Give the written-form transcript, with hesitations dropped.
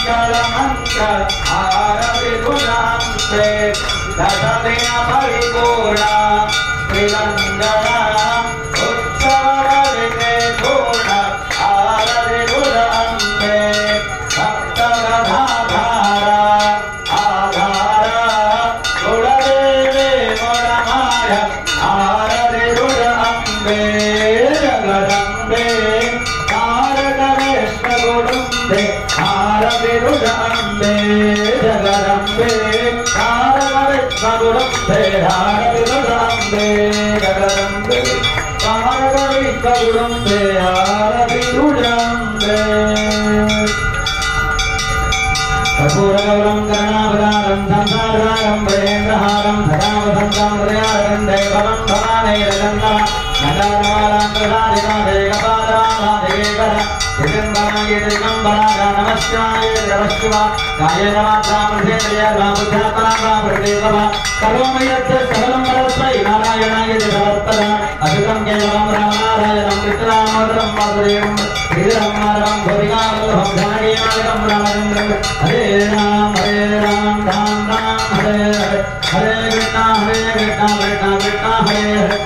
मंगल आरति तुझांते दशदिन परिपूर्णा त्रिलंगना उत्सव रविके पूर्ण आरति तुझांते भक्त गधाधारा आधारा गुणदेवी गुणमाया आरति तुझांते जगदंबे गुरुंबे आरति तुझांबे जगदंबे गुरुंबे आरति तुझांबे जगदंबे गुरुंबे आरति तुझांबे कर्पूरगौरं करुणावतारं संसारसारं भजेन्द्रहारं सदावसन्तं हृदयारविन्दे भवं भवानेरचन्दनं नगारमालान्तराधिकाधे कपालामाधिकेकर दिगम्बराय नमस्याय नमस्शिवा कायेन वाचा मनसेन्द्रियर्वा बुद्ध्यात्मना प्रकृतिर्वा करोमि यच्च सकलं परस्मै नारायणाय जगत्तदा अच्युतं केवलं रामनारायणं कृष्णदामोदरं वासुदेवं श्रीधरं माधवं गोपिकावल्लभं जानकीनायकं रामचन्द्रं हरे राम राम राम हरे हरे हरे कृष्ण कृष्ण कृष्ण कृष्ण हरे हरे।